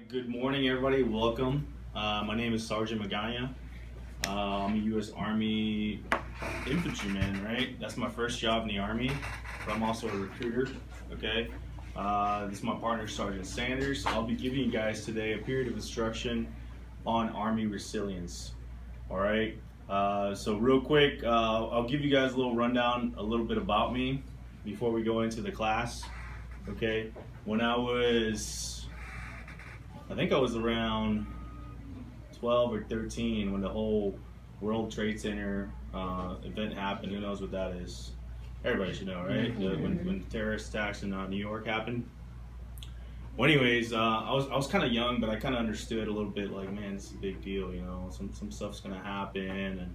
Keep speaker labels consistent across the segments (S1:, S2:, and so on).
S1: Good morning, everybody. Welcome. My name is Sergeant Magana. I'm a U.S. Army infantryman, right? That's my first job in the Army, but I'm also a recruiter, okay? This is my partner, Sergeant Sanders. I'll be giving you guys today a period of instruction on Army resilience, all right? So real quick, I'll give you guys a little rundown, a little bit about me before we go into the class, okay? When I think I was around 12 or 13 when the whole World Trade Center event happened. Who knows what that is? Everybody should know, right? When terrorist attacks in New York happened. Well, anyways, I was kind of young, but I kind of understood a little bit. Like, man, it's a big deal, you know. Some stuff's gonna happen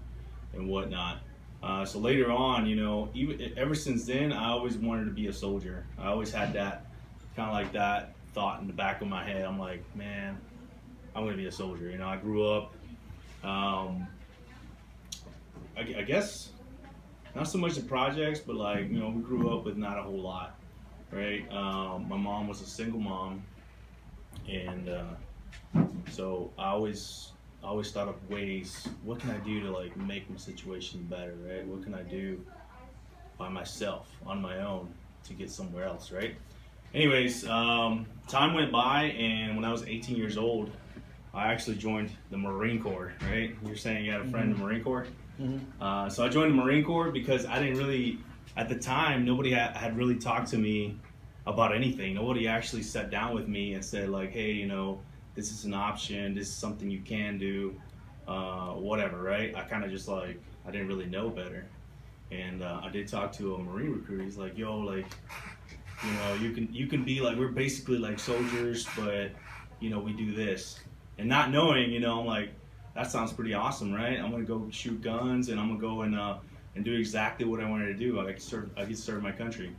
S1: and whatnot. So later on, you know, even ever since then, I always wanted to be a soldier. I always had that kind of like that thought in the back of my head. I'm like, man, I'm gonna be a soldier. You know, I grew up, I guess, not so much the projects, but like, you know, we grew up with not a whole lot, right? My mom was a single mom, and so I always thought of ways, what can I do to like make my situation better, right? What can I do by myself, on my own, to get somewhere else, right? Anyways, time went by, and when I was 18 years old, I actually joined the Marine Corps, right? You're saying you had a friend in the Marine Corps? Mm-hmm. So I joined the Marine Corps because I didn't really, at the time, nobody had really talked to me about anything. Nobody actually sat down with me and said like, hey, you know, this is an option, this is something you can do, whatever, right? I kind of just like, I didn't really know better. And I did talk to a Marine recruiter. He's like, yo, like, you know, you can be like, we're basically like soldiers, but you know, we do this. And not knowing, you know, I'm like, that sounds pretty awesome, right? I'm gonna go shoot guns, and I'm gonna go and do exactly what I wanted to do. I could serve my country.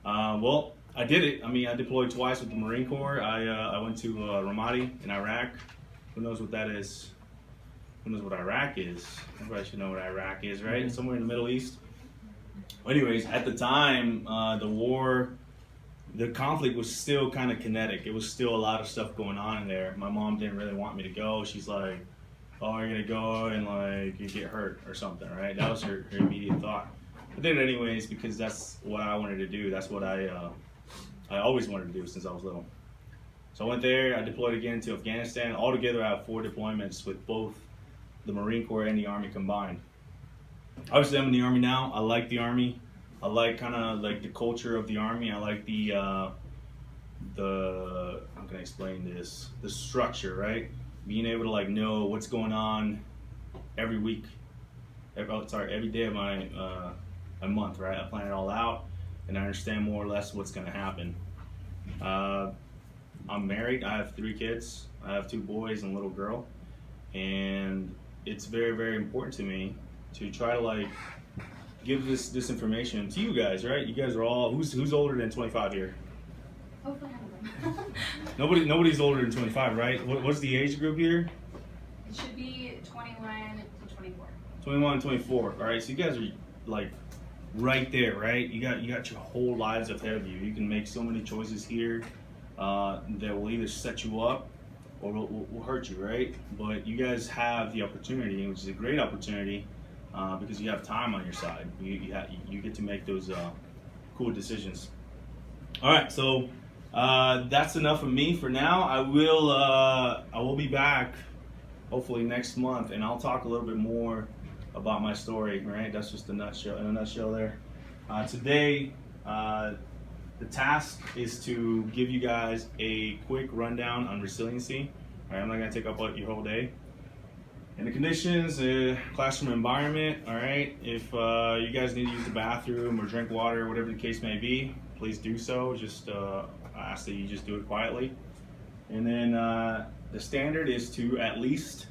S1: Well, I did it. I mean, I deployed twice with the Marine Corps. I went to Ramadi in Iraq. Who knows what that is? Who knows what Iraq is? Everybody should know what Iraq is, right? It's somewhere in the Middle East. Anyways, at the time, the conflict was still kind of kinetic. It was still a lot of stuff going on in there. My mom didn't really want me to go. She's like, oh, you're gonna go and like you get hurt or something, right? That was her immediate thought. I did it anyways because that's what I wanted to do. That's what I always wanted to do since I was little. So I went there, I deployed again to Afghanistan. Altogether, I have 4 deployments with both the Marine Corps and the Army combined. Obviously, I'm in the Army now. I like the Army. I like kind of like the culture of the Army. I like the how can I explain this? The structure, right? Being able to like know what's going on every week, every day of my month, right? I plan it all out, and I understand more or less what's going to happen. I'm married. I have 3 kids. I have 2 boys and a little girl, and it's very, very important to me to try to like give this information to you guys, right? You guys are all, who's older than 25 here?
S2: Hopefully none of them.
S1: Nobody's older than 25, right? What's the age group here?
S2: It should be 21 to 24.
S1: 21 to 24. All right, so you guys are like right there, right? You got your whole lives ahead of you. You can make so many choices here that will either set you up or will hurt you, right? But you guys have the opportunity, which is a great opportunity, because you have time on your side. You get to make those cool decisions. All right, so that's enough of me for now. I will be back hopefully next month, and I'll talk a little bit more about my story. Right, that's just in a nutshell there. Today, the task is to give you guys a quick rundown on resiliency. All right, I'm not gonna take up your whole day. And the conditions, classroom environment, all right? If you guys need to use the bathroom or drink water, whatever the case may be, please do so. Just I ask that you just do it quietly. And then the standard is to at least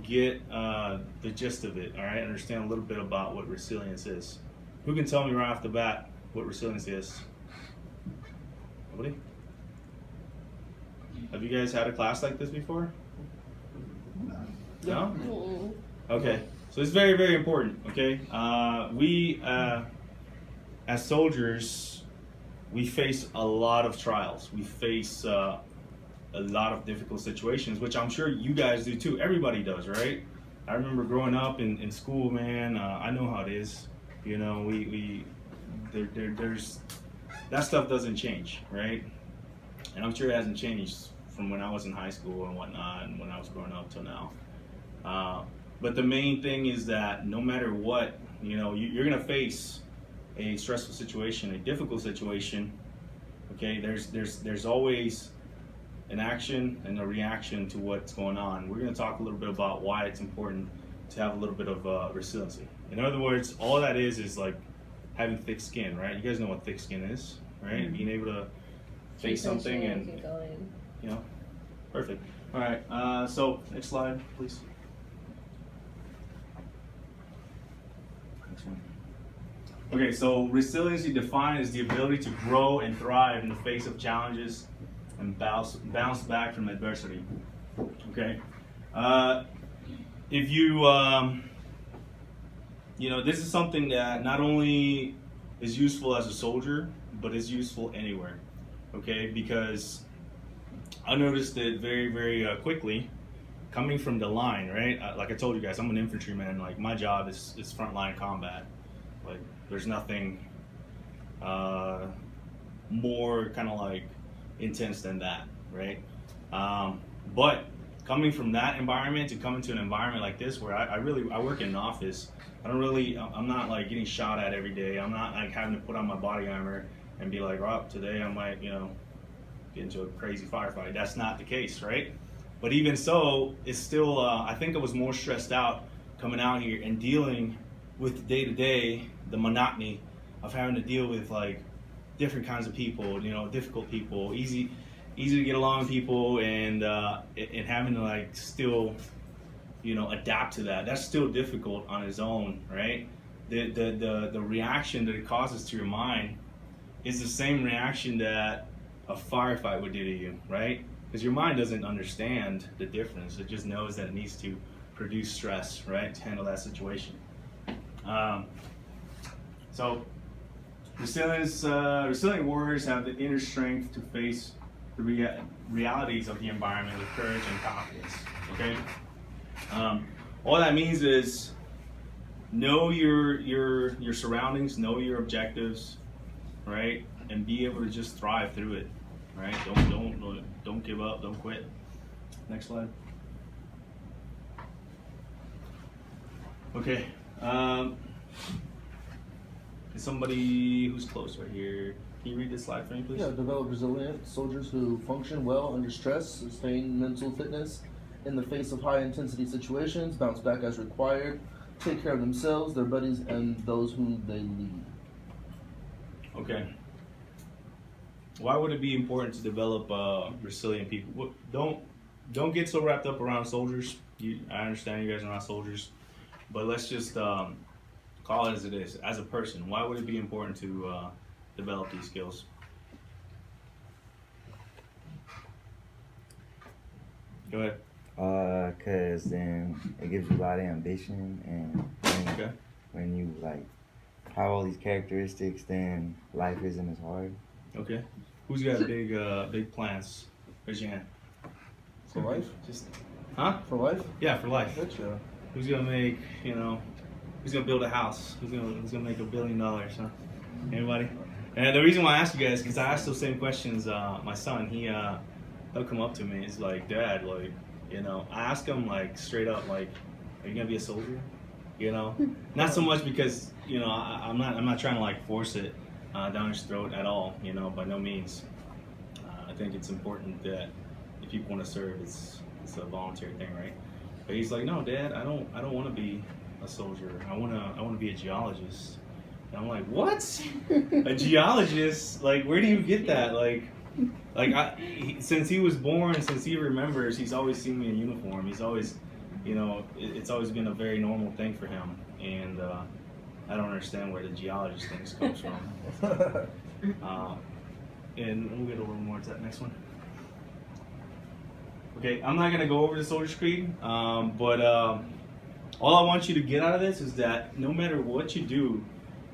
S1: get the gist of it, all right? Understand a little bit about what resilience is. Who can tell me right off the bat what resilience is? Nobody? Have you guys had a class like this before? No? Okay, so it's very, very important, okay? We, as soldiers, we face a lot of trials. We face a lot of difficult situations, which I'm sure you guys do too. Everybody does, right? I remember growing up in school, man. I know how it is. You know, there's that stuff doesn't change, right? And I'm sure it hasn't changed from when I was in high school and whatnot, and when I was growing up till now. But the main thing is that no matter what, you know, you're gonna face a stressful situation, a difficult situation. Okay, there's always an action and a reaction to what's going on. We're going to talk a little bit about why it's important to have a little bit of resiliency. In other words, all that is like having thick skin, right? You guys know what thick skin is, right? Mm-hmm. Being able to face something and, you know, perfect. All right, so next slide, please. Next one. Okay, so resiliency defined is the ability to grow and thrive in the face of challenges and bounce back from adversity. Okay, if you you know, this is something that not only is useful as a soldier, but is useful anywhere. Okay, because I noticed it very quickly coming from the line, right? Like I told you guys, I'm an infantryman. Like my job is frontline combat. Like there's nothing more kind of like intense than that, right? But coming from that environment to come into an environment like this where I work in an office, I'm not like getting shot at every day. I'm not like having to put on my body armor and be like, oh, today I might, you know, get into a crazy firefight. That's not the case, right? But even so, it's still, I think I was more stressed out coming out here and dealing with the day-to-day, the monotony of having to deal with like different kinds of people, you know, difficult people, easy to get along with people, and having to like still, you know, adapt to that. That's still difficult on its own, right? The reaction that it causes to your mind is the same reaction that a firefight would do to you, right? Because your mind doesn't understand the difference. It just knows that it needs to produce stress, right, to handle that situation. So resilient warriors have the inner strength to face the realities of the environment with courage and confidence. Okay. All that means is know your surroundings, know your objectives, right, and be able to just thrive through it. Right? Don't give up. Don't quit. Next slide. Okay. Is somebody who's close right here? Can you read this slide for me, please?
S3: Yeah. Develop resilient soldiers who function well under stress, sustain mental fitness in the face of high intensity situations, bounce back as required, take care of themselves, their buddies, and those who they lead.
S1: Okay. Why would it be important to develop resilient people? Don't get so wrapped up around soldiers. I understand you guys are not soldiers, but let's just call it as it is. As a person, why would it be important to develop these skills? Go ahead.
S4: Cause then it gives you a lot of ambition, and when you like have all these characteristics, then life isn't as hard.
S1: Okay. Who's got big plans? Raise your hand.
S3: For life? For life?
S1: Yeah, for life.
S3: Gotcha.
S1: Who's gonna make, you know, who's gonna build a house? Who's gonna make $1 billion, huh? Anybody? And the reason why I asked you guys, because I asked those same questions, my son, he'll come up to me, he's like, Dad, like, you know, I ask him like straight up, like, are you gonna be a soldier? You know? Not so much because, you know, I'm not trying to like force it down his throat at all, you know, by no means. I think it's important that if people want to serve, it's a voluntary thing, right? But he's like, no, Dad, I don't want to be a soldier. I want to be a geologist. And I'm like, what? A geologist? Like, where do you get that? Since he was born, since he remembers, he's always seen me in uniform. He's always, you know, it's always been a very normal thing for him, and I don't understand where the geologist things comes from. And we'll get a little more to that next one. Okay, I'm not gonna go over the Soldier's Creed, but all I want you to get out of this is that no matter what you do,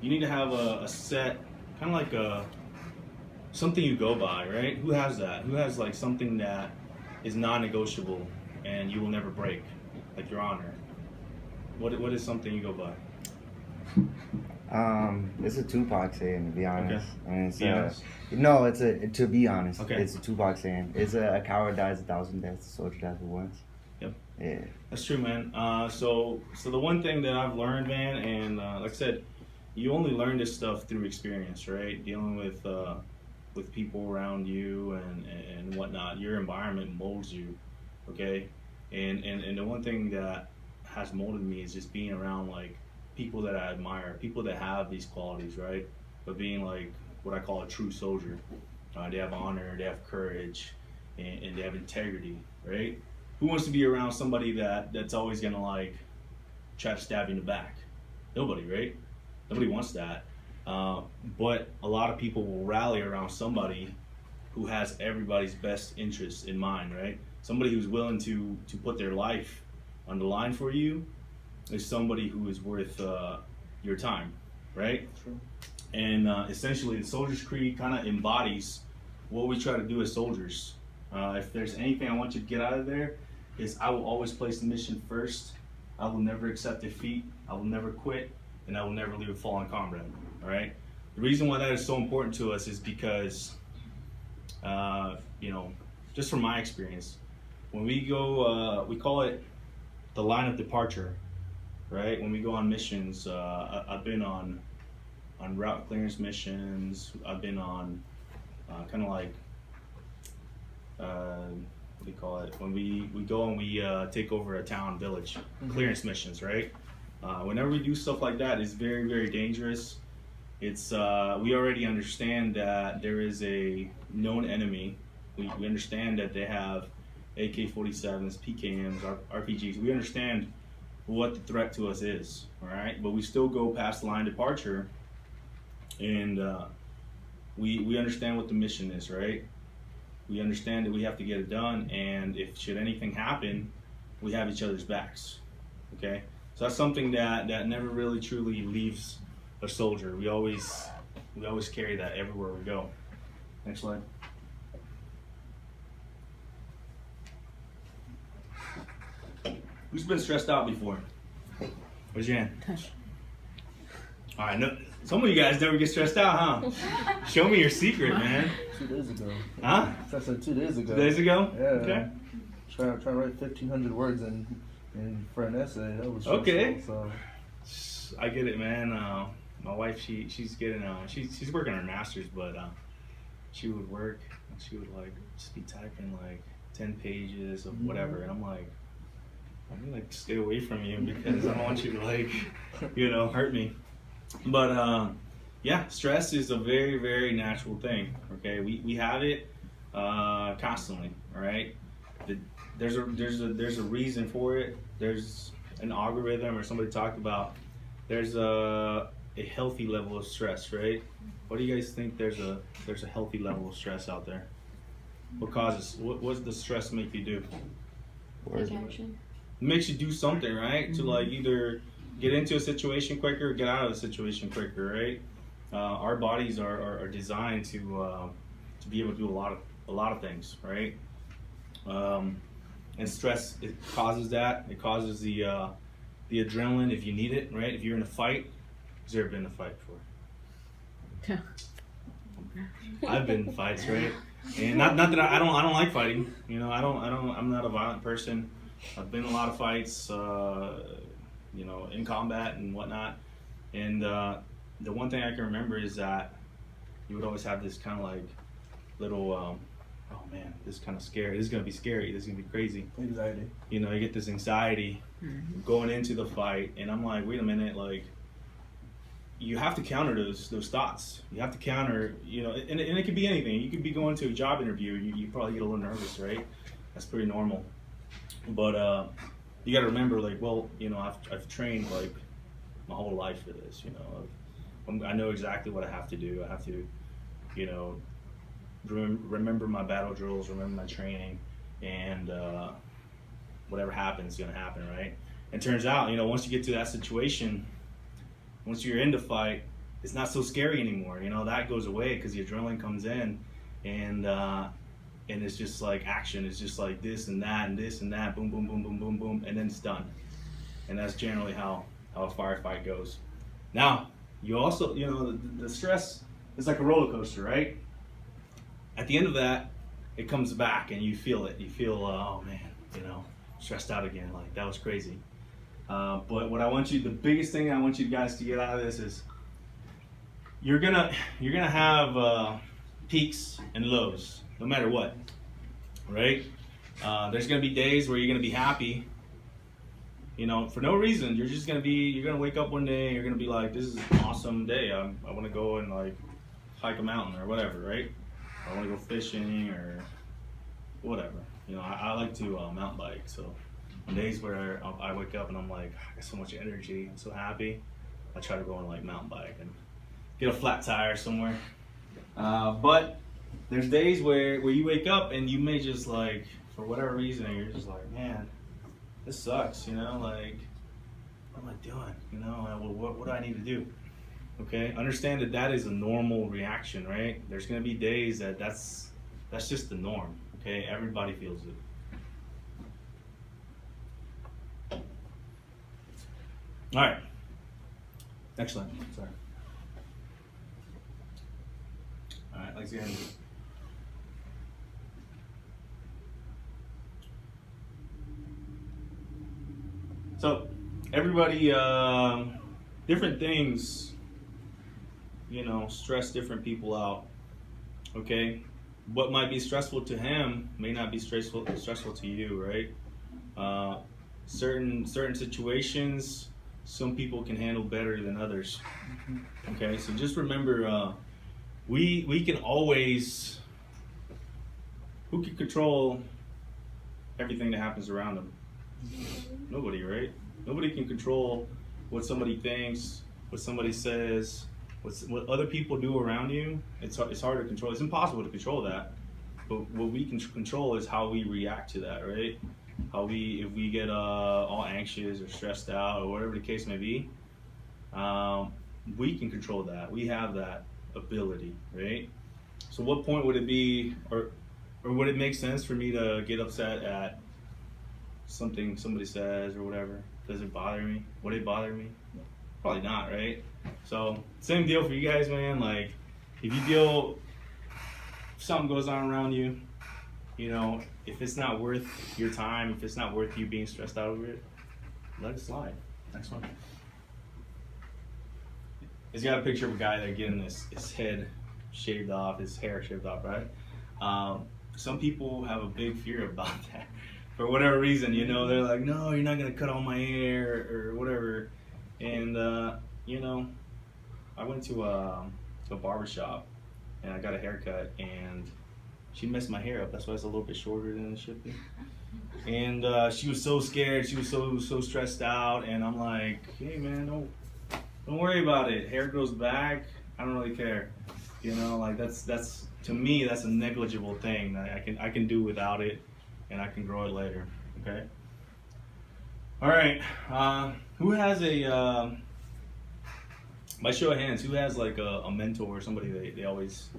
S1: you need to have a set, kind of like something you go by, right? Who has that? Who has like something that is non-negotiable and you will never break, like your honor? What is something you go by?
S4: It's a Tupac saying, to be honest.
S1: Okay.
S4: And it's
S1: Be honest.
S4: no, it's a to be honest.
S1: Okay.
S4: It's a Tupac saying. It's a coward dies 1,000 deaths, a soldier dies for once.
S1: Yep.
S4: Yeah.
S1: That's true, man. So the one thing that I've learned, man, and like I said, you only learn this stuff through experience, right? Dealing with people around you and whatnot. Your environment molds you, okay? And the one thing that has molded me is just being around like people that I admire, people that have these qualities, right? But being like what I call a true soldier. They have honor, they have courage, and they have integrity, right? Who wants to be around somebody that's always gonna like try to stab you in the back? Nobody, right? Nobody wants that. But a lot of people will rally around somebody who has everybody's best interests in mind, right? Somebody who's willing to put their life on the line for you is somebody who is worth your time, right?
S3: True.
S1: And essentially, the Soldier's Creed kind of embodies what we try to do as soldiers. If there's anything I want you to get out of there, is I will always place the mission first. I will never accept defeat. I will never quit, and I will never leave a fallen comrade. All right. The reason why that is so important to us is because, just from my experience, when we go, we call it the line of departure, right? When we go on missions, I've been on route clearance missions. I've been on kind of like what do you call it? When we go and we take over a town, village, clearance missions, right? Whenever we do stuff like that, it's very, very dangerous. It's we already understand that there is a known enemy. We understand that they have AK-47s, PKMs, RPGs. We understand what the threat to us is, all right? But we still go past the line of departure, and we understand what the mission is, right? We understand that we have to get it done, and if should anything happen, we have each other's backs, okay? So that's something that never really truly leaves a soldier. We always carry that everywhere we go. Next slide. Who's been stressed out before? Raise your hand. All right, no, some of you guys never get stressed out, huh? Show me your secret, man.
S3: 2 days ago.
S1: Huh?
S3: I said 2 days ago.
S1: 2 days ago?
S3: Yeah.
S1: Okay.
S3: Trying to write 1,500 words and for an essay. That was stressful,
S1: Okay.
S3: So.
S1: I get it, man. My wife, she's getting she's working on her master's, but she would work and she would like just be typing like 10 pages of whatever, and I'm like stay away from you because I don't want you to like hurt me. But yeah, stress is a very, very natural thing. Okay, we have it constantly. All right, there's a reason for it. There's an algorithm, or somebody talked about. There's a healthy level of stress, right? What do you guys think? There's a healthy level of stress out there. What causes? What does the stress make you do?
S2: Take action.
S1: It makes you do something, right? To like either get into a situation quicker or get out of the situation quicker, right? Our bodies are designed to be able to do a lot of things, right? And stress, it causes that. It causes the adrenaline if you need it, right? If you're in a fight, has there ever been in a fight before? I've been in fights, right? And not that I don't like fighting. I'm not a violent person. I've been in a lot of fights, in combat and whatnot. And the one thing I can remember is that you would always have this kind of like little, oh man, this is kind of scary. This is gonna be scary. This is gonna be crazy.
S3: Anxiety.
S1: You get this anxiety going into the fight, and I'm like, wait a minute, like. You have to counter those thoughts. You have to counter, and it could be anything. You could be going to a job interview. You probably get a little nervous, right? That's pretty normal. But you got to remember, like, well, I've trained like my whole life for this. I know exactly what I have to do. I have to, remember my battle drills, remember my training, and whatever happens is gonna happen, right? And it turns out, once you get to that situation. Once you're in the fight, it's not so scary anymore. That goes away because the adrenaline comes in, and and it's just like action. It's just like this and that and this and that, boom, boom, boom, boom, boom, boom, and then it's done. And that's generally how a firefight goes. Now, you also, the stress is like a roller coaster, right? At the end of that, it comes back and you feel it. You feel, oh man, stressed out again. Like, that was crazy. But what the biggest thing I want you guys to get out of this is you're gonna have peaks and lows, no matter what, right? There's gonna be days where you're gonna be happy, for no reason. You're gonna wake up one day and you're gonna be like, this is an awesome day. I want to go and like hike a mountain or whatever, right? I want to go fishing or whatever. I like to mountain bike. So on days where I wake up and I'm like, I got so much energy, I'm so happy, I try to go on like mountain bike and get a flat tire somewhere. But there's days where you wake up and you may just like, for whatever reason, you're just like, man, this sucks, like, what am I doing? What do I need to do? Okay, understand that is a normal reaction, right? There's gonna be days that's just the norm. Okay, everybody feels it. All right, next line. Sorry. All right, let's get into it. So, everybody, different things, stress different people out. Okay, what might be stressful to him may not be stressful to you, right? Certain situations, some people can handle better than others. Okay, so just remember, we can always. Who can control everything that happens around them? Nobody, right? Nobody can control what somebody thinks, what somebody says, what other people do around you. It's hard to control. It's impossible to control that. But what we can control is how we react to that, right? If we get all anxious or stressed out or whatever the case may be, we can control that. We have that ability, right? So what point would it be, or would it make sense for me to get upset at something somebody says or whatever? Does it bother me? Would it bother me? No. Probably not, right? So same deal for you guys, man. Like, if something goes on around you, if it's not worth your time, if it's not worth you being stressed out over it, let it slide. Next one. He's got a picture of a guy that getting his head shaved off, his hair shaved off, right? Some people have a big fear about that. For whatever reason, they're like, no, you're not gonna cut all my hair or whatever. And I went to a barber shop and I got a haircut, and she messed my hair up. That's why it's a little bit shorter than it should be. And she was so scared. She was so stressed out. And I'm like, hey man, don't worry about it. Hair grows back. I don't really care. Like that's to me, that's a negligible thing that I can do without it. And I can grow it later, okay? All right, who has by show of hands, who has like a mentor or somebody they always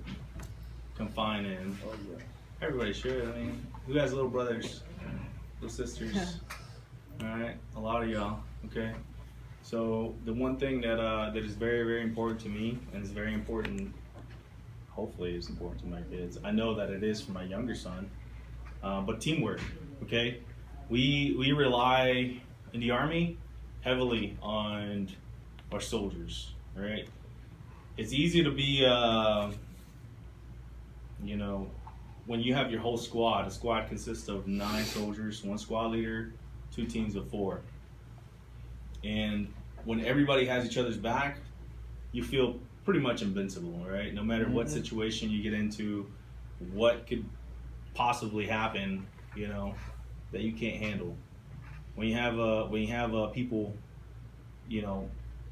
S1: confine in?
S3: Oh yeah.
S1: Everybody should. I mean, who has little brothers, little sisters? All right, a lot of y'all, okay? So the one thing that is very, very important to me, and is very important, hopefully it's important to my kids. I know that it is for my younger son. But teamwork, okay? We rely in the Army heavily on our soldiers, right? It's easy to be, when you have your whole squad. A squad consists of 9 soldiers, 1 squad leader, 2 teams of 4. And when everybody has each other's back, you feel pretty much invincible, right? No matter what situation you get into, what could possibly happen, that you can't handle. When you have people, I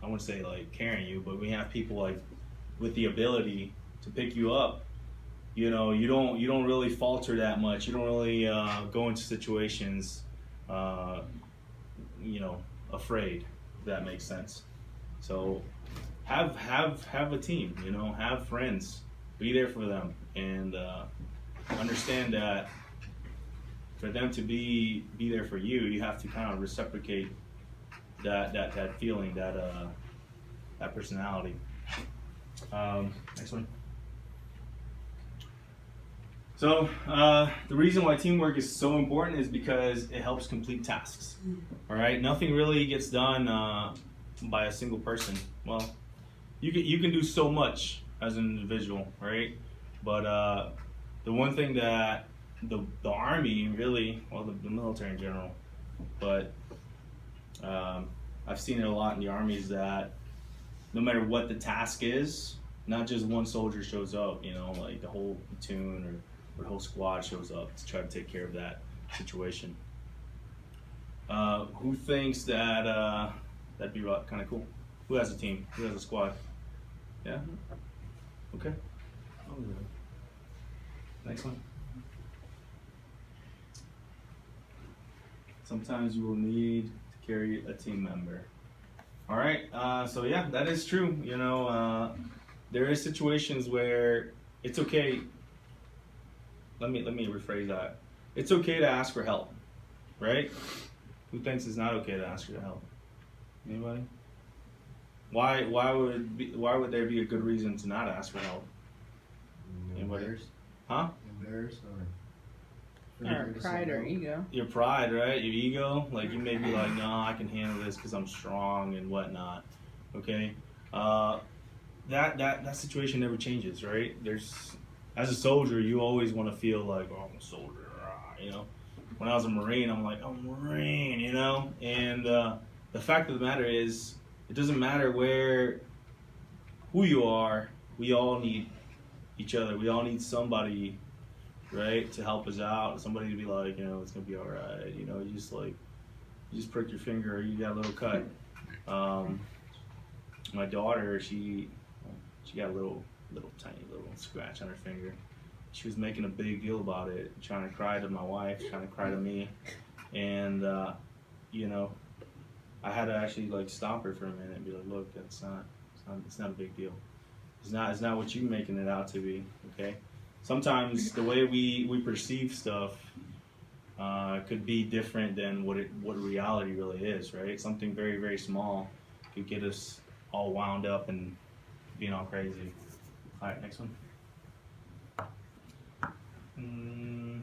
S1: wouldn't say like carrying you, but when you have people like with the ability to pick you up, you don't really falter that much. You don't really go into situations, afraid. If that makes sense. So have a team. Have friends. Be there for them, and understand that for them to be there for you, you have to kind of reciprocate that feeling, that personality. Next one. So the reason why teamwork is so important is because it helps complete tasks. All right, nothing really gets done by a single person. Well, you can do so much as an individual, right? But the one thing that the Army really, well, the military in general, but I've seen it a lot in the Army, is that no matter what the task is, not just one soldier shows up, you know, like the whole platoon or the whole squad shows up to try to take care of that situation. Who thinks that that'd be kind of cool? Who has a team? Who has a squad? Yeah? Okay. Next one. Sometimes you will need to carry a team member. All right, so yeah, that is true. You know, there is situations where it's okay. Let me rephrase that. It's okay to ask for help, right? Who thinks it's not okay to ask for help? Anybody? Why would there be a good reason to not ask for help? Anybody? Huh?
S5: Embarrassed
S6: Or pride or ego.
S1: Your pride, right? Your ego. Like, you may be like, no, I can handle this because I'm strong and whatnot. Okay? That situation never changes, right? As a soldier, you always want to feel like, oh, I'm a soldier, you know? When I was a Marine, I'm like, I'm a Marine, you know? And the fact of the matter is, it doesn't matter who you are, we all need each other. We all need somebody, right, to help us out. Somebody to be like, you know, it's gonna be all right. You know, you just prick your finger, you got a little cut. My daughter, she got a little tiny little scratch on her finger. She was making a big deal about it, trying to cry to my wife, trying to cry to me, and you know, I had to actually like stop her for a minute and be like, look, it's not a big deal. It's not what you're making it out to be. Okay. Sometimes the way we perceive stuff could be different than what reality really is, right? Something very, very small could get us all wound up and being all crazy. All right, next one.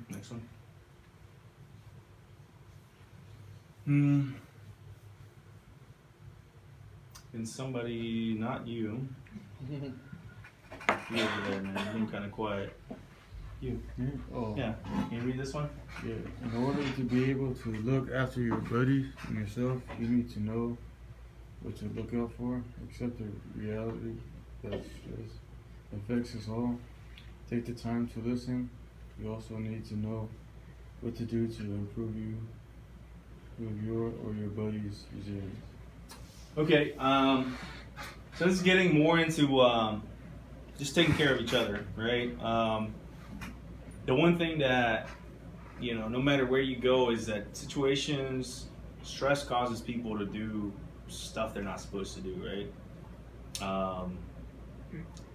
S1: Next one. And somebody, not you. You over there, man. You're being kind of quiet. You.
S5: Oh.
S1: Yeah. Can you read this one?
S5: Yeah. In order to be able to look after your buddies and yourself, you need to know what to look out for. Accept the reality that stress affects us all. Take the time to listen. You also need to know what to do to improve your or your buddies' resilience.
S1: Okay. So this is getting more into just taking care of each other, right? The one thing that, you know, no matter where you go, is that stress causes people to do stuff they're not supposed to do, right?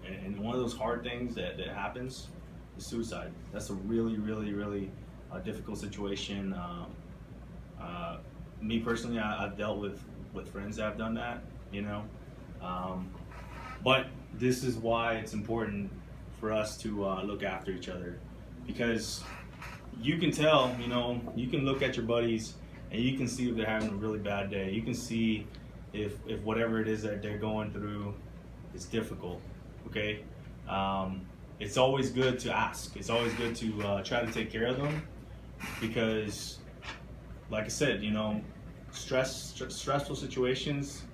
S1: And one of those hard things that happens is suicide. That's a really, really, really difficult situation. Me personally, I've dealt with friends that have done that, you know. But this is why it's important for us to look after each other, because you can tell, you know, you can look at your buddies and you can see if they're having a really bad day. You can see if whatever it is that they're going through is difficult, okay? It's always good to ask. It's always good to try to take care of them, because, like I said, you know, stressful situations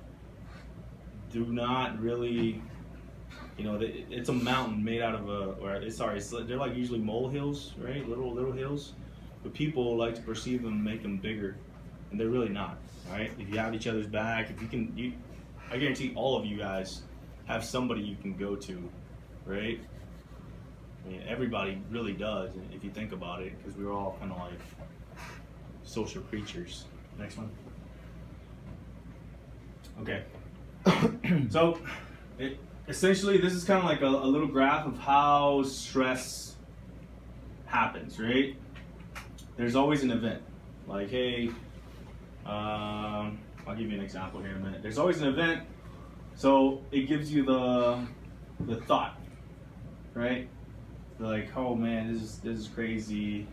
S1: do not really, you know, it's a mountain made out of they're like usually molehills, right? Little hills, but people like to perceive them and make them bigger, and they're really not, right? If you have each other's back, I guarantee all of you guys have somebody you can go to, right? I mean, everybody really does, if you think about it, because we're all kind of like social creatures. Next one. Okay. So, essentially, this is kind of like a little graph of how stress happens, right? There's always an event. Like, hey, I'll give you an example here in a minute. There's always an event, so it gives you the thought, right? Like, oh man, this is crazy.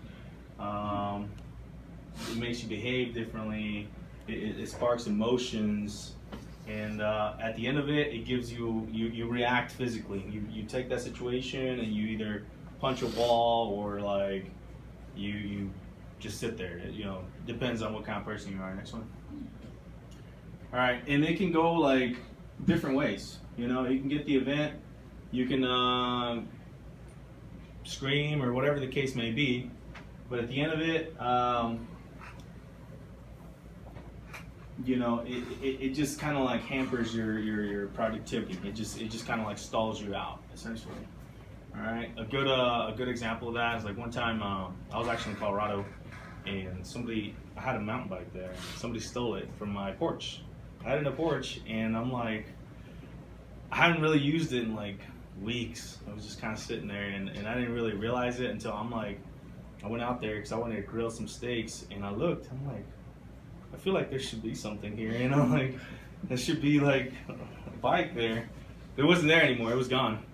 S1: It makes you behave differently. It sparks emotions, and at the end of it, it gives you react physically. You take that situation and you either punch a wall or like you just sit there. You know, depends on what kind of person you are. Next one. All right, and it can go like different ways. You know, you can get the event, you can scream or whatever the case may be, but at the end of it, you know, it just kind of like hampers your productivity. It just kind of like stalls you out, essentially. All right, a good example of that is like one time I was actually in Colorado, and I had a mountain bike there. Somebody stole it from my porch. I had it in a porch, and I'm like, I hadn't really used it in like weeks. I was just kind of sitting there, and I didn't really realize it until I went out there because I wanted to grill some steaks, and I looked. I'm like, I feel like there should be something here, you know, like there should be like a bike there. It wasn't there anymore. It was gone.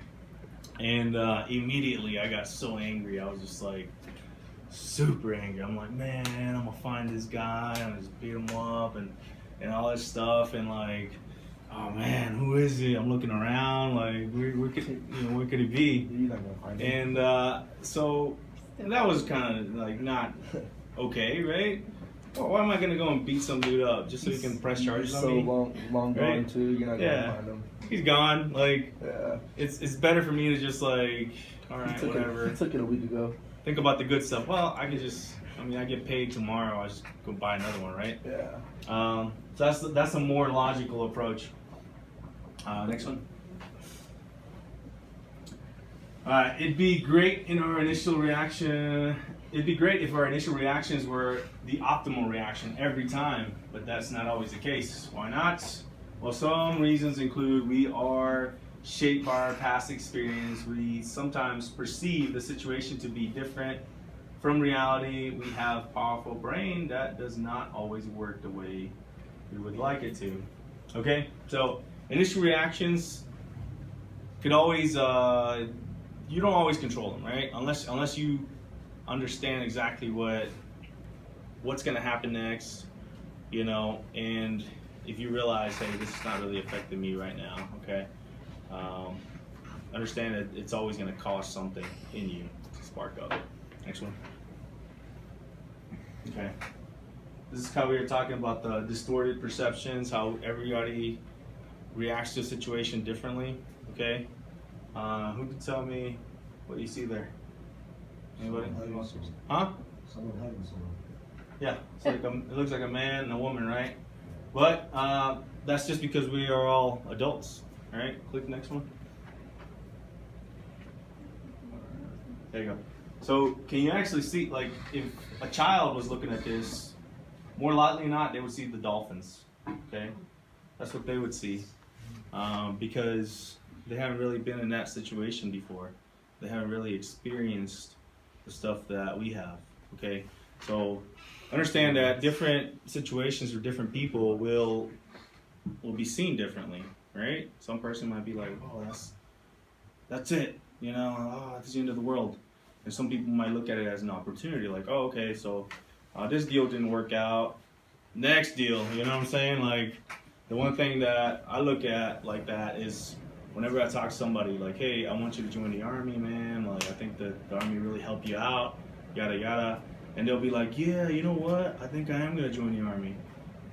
S1: And immediately I got so angry. I was just like super angry. I'm like, man, I'm gonna find this guy. I'm gonna just beat him up and all this stuff. And like, oh man, who is he? I'm looking around, like, where could he be?
S3: You're not gonna find him.
S1: And so that was kind of like not okay, right? Well, why am I gonna go and beat some dude up just so he can press charges on me?
S3: So long gone
S1: Right?
S3: too. You're not
S1: Yeah.
S3: gonna find him.
S1: He's gone. Like,
S3: Yeah.
S1: it's better for me to just like, all right,
S3: It
S1: whatever.
S3: took it a week ago.
S1: Think about the good stuff. Well, I get paid tomorrow. I just go buy another one, right?
S3: Yeah.
S1: So that's a more logical approach. Next one. It'd be great if our initial reactions were the optimal reaction every time, but that's not always the case. Why not? Well, some reasons include we are shaped by our past experience. We sometimes perceive the situation to be different from reality. We have a powerful brain that does not always work the way we would like it to. Okay, so initial reactions could always you don't always control them, right? Unless you understand exactly what's going to happen next, you know, and if you realize, hey, this is not really affecting me right now, okay, understand that it's always going to cause something in you to spark up. Next one. Okay, this is how we were talking about the distorted perceptions, how everybody reacts to a situation differently. Okay, who can tell me what you see there? Anybody? Huh?
S7: Someone hugging someone.
S1: Yeah, it's like it looks like a man and a woman, right? But that's just because we are all adults. All right, click the next one. There you go. So can you actually see, like, if a child was looking at this, more likely than not, they would see the dolphins. Okay, that's what they would see, because they haven't really been in that situation before. They haven't really experienced the stuff that we have. Okay, so understand that different situations for different people will be seen differently, right? Some person might be like, oh, that's it, you know, oh, that's the end of the world. And some people might look at it as an opportunity, like, oh, okay, so this deal didn't work out. Next deal, you know what I'm saying? Like, the one thing that I look at like that is whenever I talk to somebody, like, hey, I want you to join the Army, man. Like, I think that the Army really helped you out, yada, yada. And they'll be like, yeah, you know what? I think I am going to join the Army.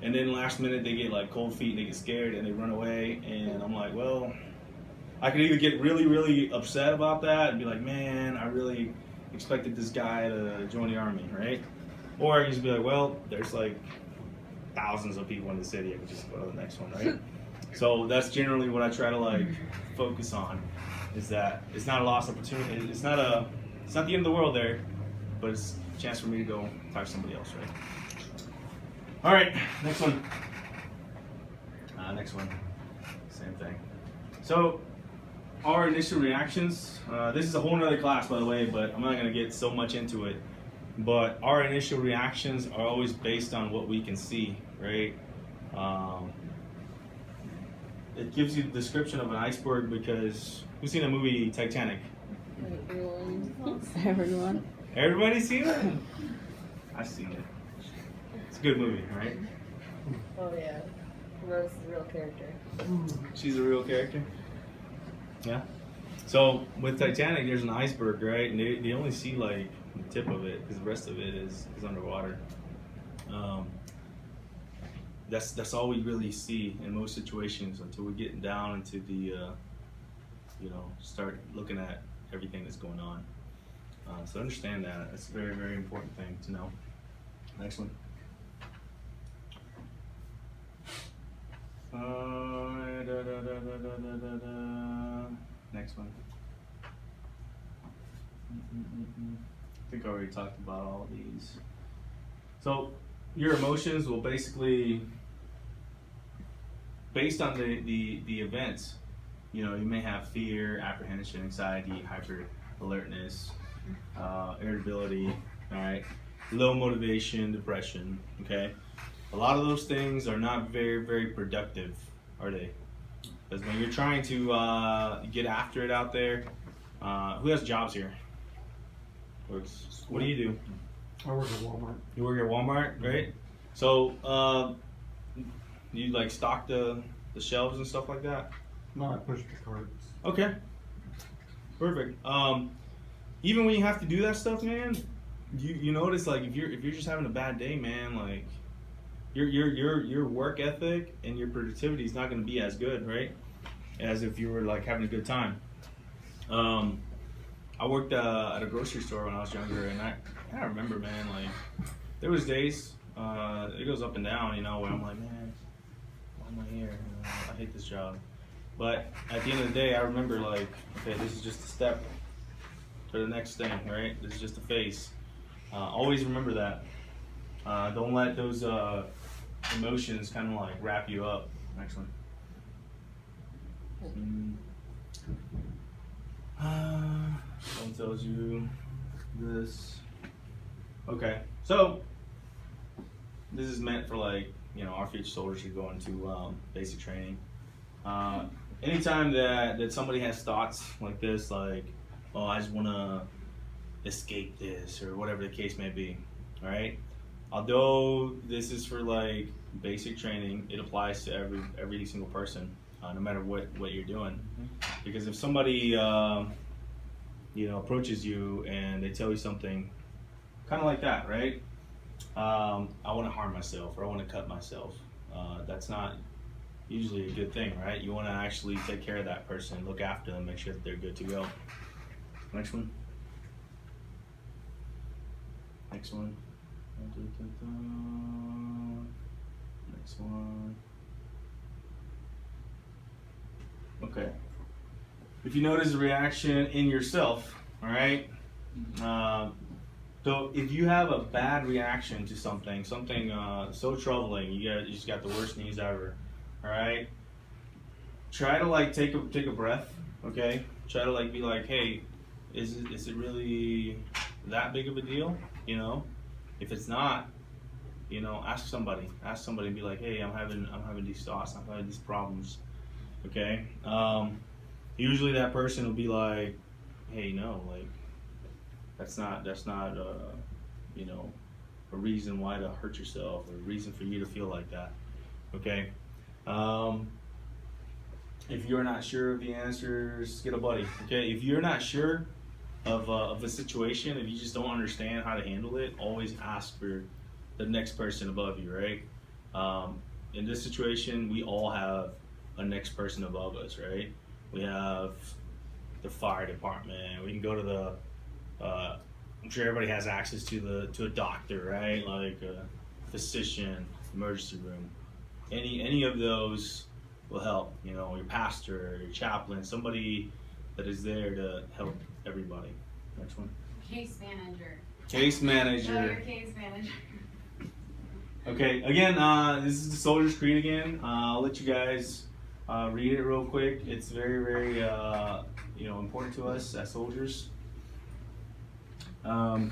S1: And then last minute, they get like cold feet, they get scared, and they run away. And I'm like, well, I could either get really, really upset about that and be like, man, I really expected this guy to join the Army, right? Or I can just be like, well, there's like thousands of people in the city. I can just go to the next one, right? So that's generally what I try to like focus on, is that it's not a lost opportunity. It's not the end of the world there, but it's a chance for me to go talk to somebody else, right? All right, next one. Next one, same thing. So our initial reactions, this is a whole nother class, by the way, but I'm not going to get so much into it. But our initial reactions are always based on what we can see, right? It gives you the description of an iceberg because we've seen the movie Titanic.
S6: Everyone.
S1: Everybody seen it? I've seen it. It's a good movie, right?
S7: Oh yeah, Rose is a real character.
S1: She's a real character. Yeah. So with Titanic, there's an iceberg, right? And they only see like the tip of it because the rest of it is underwater. That's all we really see in most situations until we get down into the, start looking at everything that's going on. So understand that. That's a very, very important thing to know. Next one. Next one. I think I already talked about all these. So your emotions will basically, based on the events, you may have fear, apprehension, anxiety, hyper alertness, irritability, all right, low motivation, depression, okay? A lot of those things are not very, very productive, are they? Because when you're trying to get after it out there, who has jobs here? What do you do?
S8: I work at Walmart.
S1: You work at Walmart, right? So you like stock the shelves and stuff like that?
S8: No, I push the carts.
S1: Okay, perfect. Even when you have to do that stuff, man, you notice like if you're just having a bad day, man, like your work ethic and your productivity is not going to be as good, right? As if you were like having a good time. I worked at a grocery store when I was younger, and I remember, man, like there was days, it goes up and down, where I'm like, man, why am I here? I hate this job. But at the end of the day, I remember like, okay, this is just a step to the next thing, right? This is just a phase. Always remember that. Don't let those emotions kind of like wrap you up. Next one. One tells you this. Okay, so this is meant for like our future soldiers who go into basic training. Anytime that somebody has thoughts like this, like, oh, I just want to escape this or whatever the case may be, all right? Although this is for like basic training, it applies to every single person, no matter what you're doing. Because if somebody approaches you and they tell you something kind of like that, right? I want to harm myself or I want to cut myself. That's not usually a good thing, right? You want to actually take care of that person, look after them, make sure that they're good to go. Next one. Next one. Next one. Okay. If you notice a reaction in yourself, all right? So if you have a bad reaction to something so troubling, you just got the worst news ever, all right? Try to like take a breath, okay? Try to like be like, hey, is it really that big of a deal? If it's not, ask somebody and be like, hey, I'm having these thoughts, I'm having these problems, okay? Usually that person will be like, hey, no, like that's not a reason why to hurt yourself or a reason for you to feel like that, okay? If you're not sure of the answers, get a buddy, okay? If you're not sure of a situation, if you just don't understand how to handle it, always ask for the next person above you, right? In this situation, we all have a next person above us, right? We have the fire department. We can go to the I'm sure everybody has access to a doctor, right? Like a physician, emergency room. Any of those will help. Your pastor, your chaplain, somebody that is there to help everybody. Next one.
S2: Case manager.
S1: Case manager.
S2: Know your case manager.
S1: Okay, again, this is the Soldier's Creed again. I'll let you guys read it real quick. It's very, very important to us as soldiers. The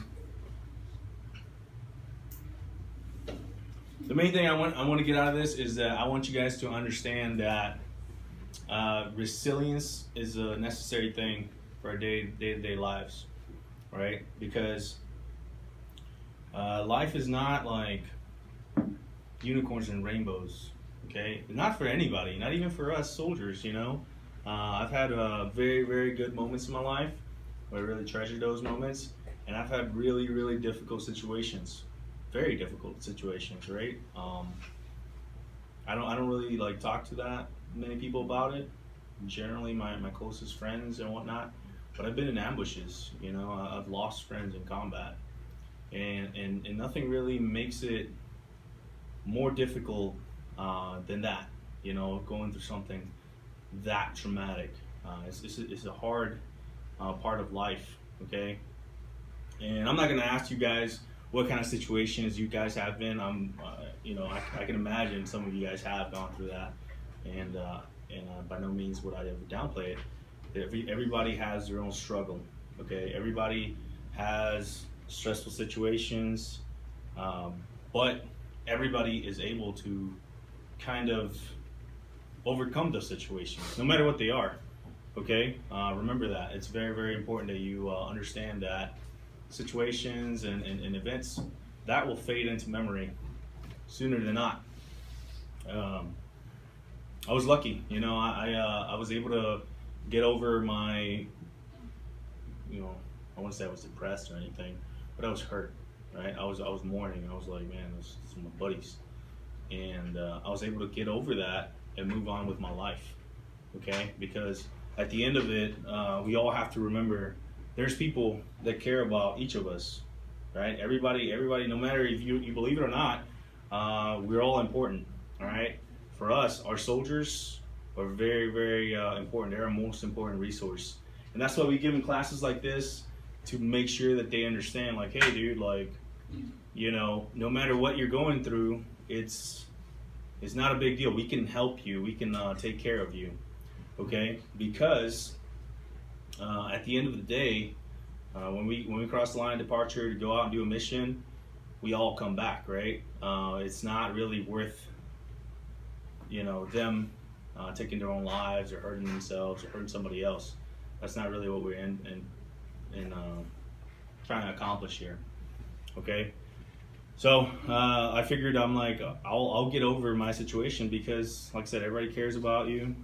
S1: main thing I want to get out of this is that I want you guys to understand that resilience is a necessary thing for our day-to-day lives, right? Because life is not like unicorns and rainbows, okay? Not for anybody, not even for us soldiers, I've had very, very good moments in my life where I really treasure those moments, and I've had really, really difficult situations, very difficult situations, right? I don't really like talk to that many people about it. Generally, my closest friends and whatnot, but I've been in ambushes. I've lost friends in combat, and nothing really makes it more difficult than that. Going through something that traumatic. It's a hard part of life. Okay, and I'm not gonna ask you guys what kind of situations you guys have been. I can imagine some of you guys have gone through that, and by no means would I ever downplay it. Everybody has their own struggle, okay? Everybody has stressful situations, but everybody is able to kind of overcome those situations, no matter what they are, okay? Remember that. It's very, very important that you understand that situations and events that will fade into memory sooner than not. I was lucky, I was able to get over my, I wouldn't say I was depressed or anything, but I was hurt, right? I was mourning. I was like, man, those are my buddies, and I was able to get over that and move on with my life, okay? Because at the end of it, we all have to remember there's people that care about each of us, right? Everybody, no matter if you believe it or not, we're all important, all right? For us, our soldiers are very, very important. They're our most important resource. And that's why we give them classes like this, to make sure that they understand, like, hey, dude, like, no matter what you're going through, it's not a big deal. We can help you. We can take care of you, okay? Because at the end of the day, when we cross the line of departure to go out and do a mission, we all come back, right? It's not really worth, them taking their own lives or hurting themselves or hurting somebody else. That's not really what we're in trying to accomplish here, okay? So I figured I'm like, I'll get over my situation because, like I said, everybody cares about you.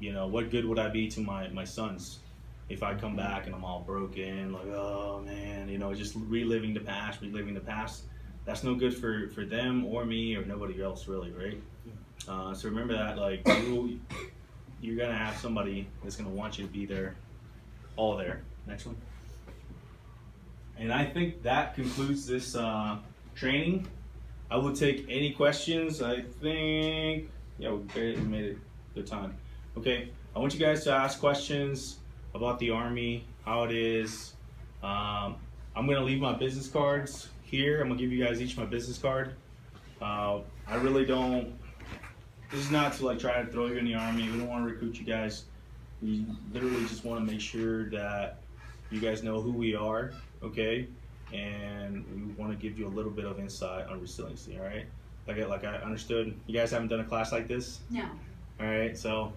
S1: What good would I be to my sons if I come back and I'm all broken, like, oh man, just reliving the past. That's no good for them or me or nobody else, really, right? So remember that, like, you're gonna have somebody that's gonna want you to be there, all there. Next one. And I think that concludes this training. I will take any questions. I think, yeah, we made it good time. Okay, I want you guys to ask questions about the Army, how it is. I'm gonna leave my business cards here. I'm gonna give you guys each my business card. I really don't, this is not to like try to throw you in the Army. We don't want to recruit you guys. We literally just want to make sure that you guys know who we are, okay? And we want to give you a little bit of insight on resiliency, all right? Like I understood, you guys haven't done a class like this?
S2: No.
S1: All right, so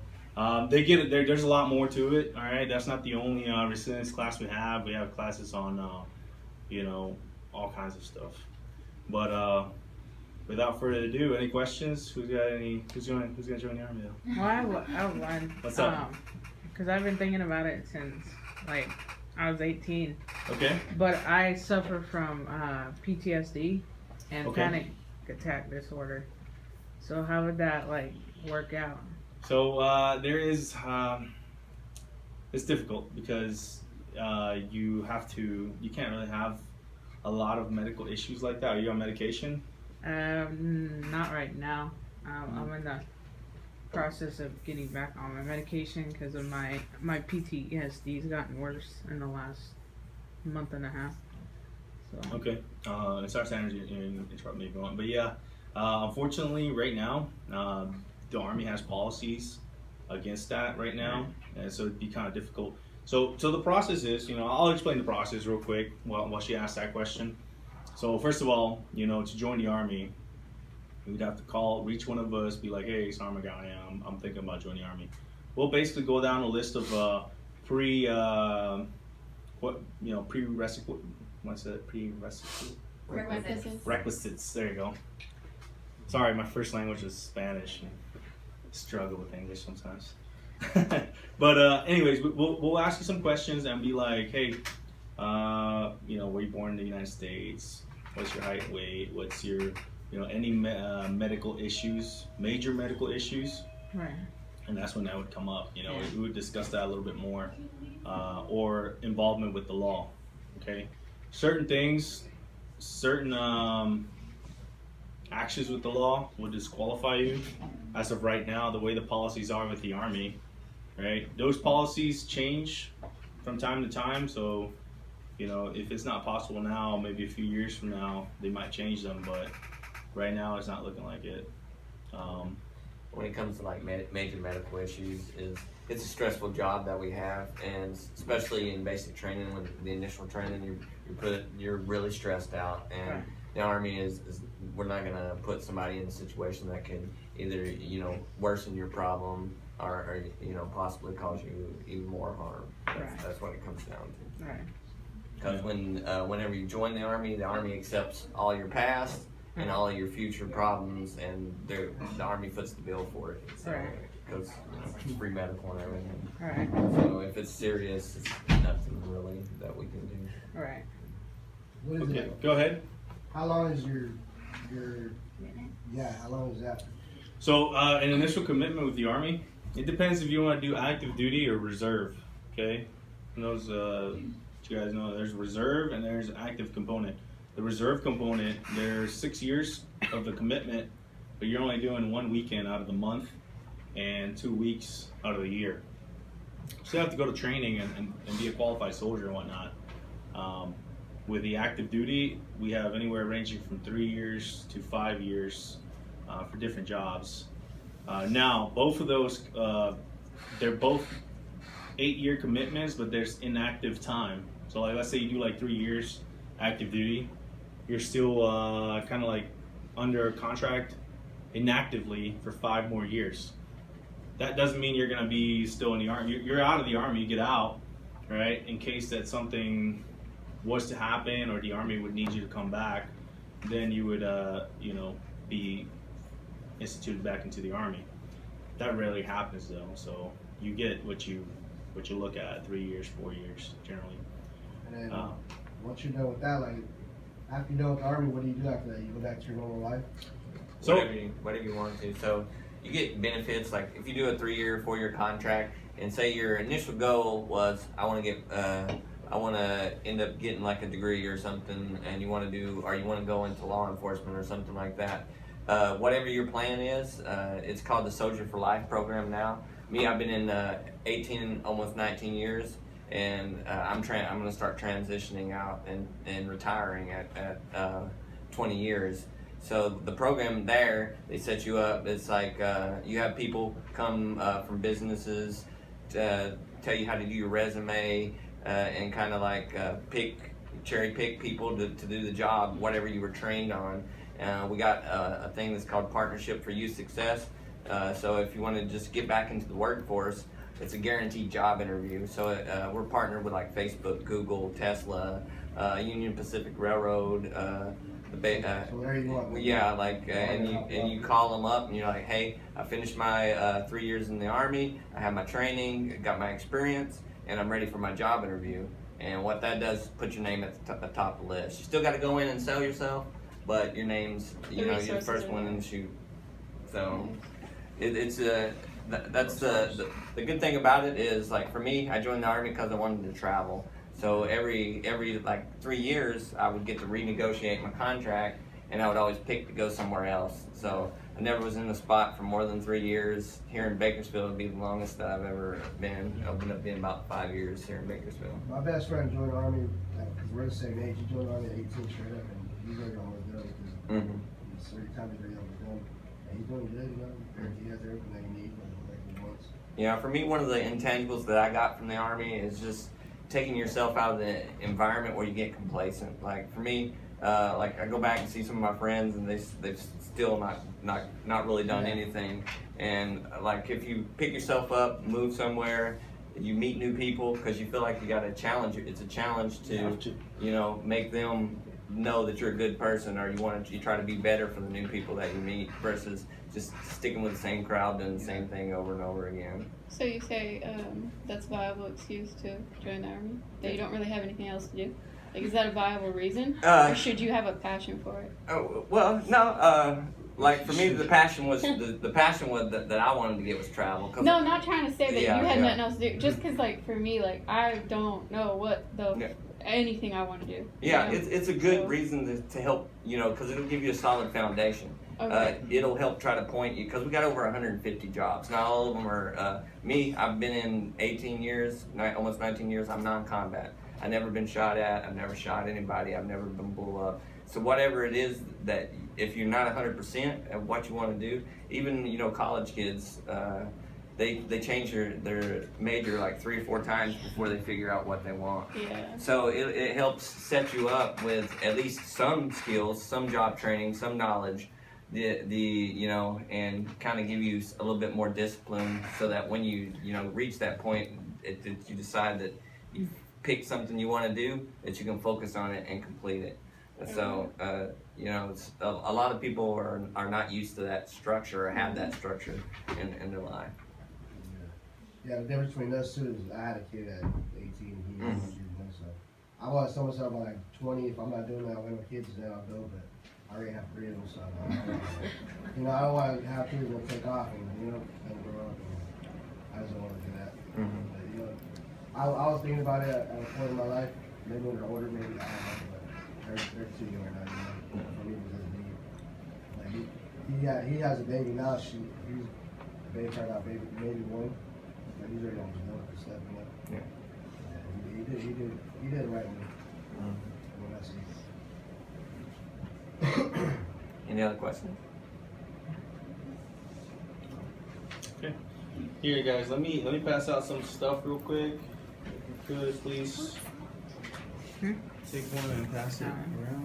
S1: they get it. There's a lot more to it, all right? That's not the only resilience class we have. We have classes on, all kinds of stuff. But without further ado, any questions? Who's gonna join the Army though?
S6: Well, I have one.
S1: What's up?
S6: Because I've been thinking about it since like I was 18.
S1: Okay.
S6: But I suffer from PTSD and
S1: Okay.
S6: panic attack disorder. So how would that like work out?
S1: So there is, it's difficult because you can't really have a lot of medical issues like that. Are you on medication?
S6: Not right now. I'm in the process of getting back on my medication because of my PTSD's gotten worse in the last month and a half. So.
S1: Okay. Sorry to interrupt me, but yeah, unfortunately, right now, the Army has policies against that right now, and so it'd be kind of difficult. So the process is, I'll explain the process real quick while she asks that question. So first of all, to join the Army, we'd have to reach one of us, be like, hey, Sergeant Guy, I'm thinking about joining the Army. We'll basically go down a list of requisites. There you go. Sorry, my first language is Spanish. Struggle with English sometimes. But anyways, we'll ask you some questions and be like, hey, were you born in the United States? What's your height, weight? What's your, any medical issues, major medical issues?
S6: Right.
S1: And that's when that would come up. We would discuss that a little bit more, or involvement with the law. Okay, certain things, certain actions with the law would disqualify you. As of right now, the way the policies are with the Army, right? Those policies change from time to time. So, if it's not possible now, maybe a few years from now, they might change them. But right now, it's not looking like it.
S9: When it comes to like major medical issues, it's a stressful job that we have, and especially in basic training, with the initial training, you're really stressed out, and
S6: right.
S9: The Army is we're not gonna put somebody in a situation that can either worsen your problem or possibly cause you even more harm. That's what it comes down to.
S6: Right.
S9: Because whenever you join the Army accepts all your past and all of your future problems, and the Army foots the bill for it. So, because it's free medical and everything.
S6: Right.
S9: So if it's serious, it's nothing really that we can do.
S6: Right.
S10: What is
S1: Okay,
S10: it?
S1: go ahead.
S10: How long is your how long is that?
S1: So an initial commitment with the Army, it depends if you want to do active duty or reserve. Okay, and those you guys know there's reserve and there's active component. The reserve component, there's 6 years of the commitment, but you're only doing 1 weekend out of the month and 2 weeks out of the year. So you have to go to training and be a qualified soldier and whatnot. With the active duty, we have anywhere ranging from 3 years to 5 years for different jobs. Now, both of those, they're both 8-year commitments, but there's inactive time. So like, let's say you do like 3 years active duty, you're still kind of like under contract inactively for 5 more years. That doesn't mean you're gonna be still in the Army. You're out of the Army, you get out, right? In case that something was to happen or the Army would need you to come back, then you would, be instituted back into the Army. That rarely happens though, so you get what you look at, 3 years, 4 years generally.
S10: And then once you're done with that, like after you're done with the Army, what do you do after that? You go back to your normal life?
S1: So
S9: whatever you want to. So you get benefits, like if you do a 3-year, 4-year contract, and say your initial goal was I want to end up getting like a degree or something, and you want to go into law enforcement or something like that. Whatever your plan is, it's called the Soldier for Life program now. Me, I've been in 18, almost 19 years, and I'm going to start transitioning out and retiring at 20 years. So the program there, they set you up. It's like you have people come from businesses to tell you how to do your resume and kind of like cherry pick people to do the job, whatever you were trained on. We got a thing that's called Partnership for Youth Success. So if you want to just get back into the workforce, it's a guaranteed job interview. So we're partnered with like Facebook, Google, Tesla, Union Pacific Railroad.
S10: So there you go.
S9: Yeah, like and you call them up and you're like, hey, I finished my 3 years in the Army. I have my training, got my experience, and I'm ready for my job interview. And what that does is put your name at the top of the list. You still got to go in and sell yourself, but your name's you're the first one in the chute. So it's that's the good thing about it is, like for me, I joined the Army because I wanted to travel. So every like 3 years, I would get to renegotiate my contract, and I would always pick to go somewhere else. So I never was in the spot for more than 3 years. Here in Bakersfield would be the longest that I've ever been. I ended up being about 5 years here in Bakersfield.
S10: My best friend joined the Army because we're the same age. He joined the Army at 18 straight up, and he's already almost done because he's already time to go young with him. And he's doing good, He has everything that he needs, like he wants.
S9: You know, for me, one of the intangibles that I got from the Army is just taking yourself out of the environment where you get complacent. Like for me, like I go back and see some of my friends, and they've still not really done anything. And like if you pick yourself up, move somewhere, you meet new people because you feel like you got to challenge. It's a challenge to you know, make them know that you're a good person, or you try to be better for the new people that you meet versus just sticking with the same crowd doing the same thing over and over again.
S11: So you say that's a viable excuse to join the Army? That you don't really have anything else to do? Like, is that a viable reason? Or should you have a passion for it?
S9: Oh, well, no, like for me, the passion was, the passion was that I wanted to get was travel.
S11: No, not trying to say that
S9: Yeah,
S11: you had
S9: yeah.
S11: nothing else to do. Just because, like, for me, like, I don't know what anything I want to do.
S9: Yeah,
S11: you know?
S9: it's a good reason to help, you know, because it'll give you a solid foundation.
S11: Okay.
S9: It'll help try to point you, because we got over 150 jobs. Not all of them are, me, I've been in 18 years, almost 19 years, I'm non-combat. I've never been shot at, I've never shot anybody, I've never been blew up. So whatever it is that, if you're not 100% at what you want to do, even, you know, college kids, they change their major like 3 or 4 times before they figure out what they want.
S11: Yeah.
S9: So it helps set you up with at least some skills, some job training, some knowledge, you know, and kind of give you a little bit more discipline so that when you know, reach that point that you decide that you've picked something you want to do, that you can focus on it and complete it. So, you know, it's, a lot of people are not used to that structure or have that structure in their life.
S10: Yeah, the difference between us two is I had a kid at 18, he was 18, so I want to tell myself by like 20, if I'm not doing that when my kids, then I'll go, but I already have 3 of them, so you know, I don't want to have kids that take off and, you know, and grow up, and I just don't want to do that. But, you know, I was thinking about it at a point in my life, maybe when they're older, maybe I don't know, but they're too young right now, you know, for me to just be, like, he has a baby now, he's baby turned out baby 1. Like, he's already on his milk and stuff, you know.
S9: Yeah.
S10: He did it right with me. When I see.
S9: Any other questions?
S1: Okay. Here, guys. Let me pass out some stuff real quick. If you could, please take one and pass it around.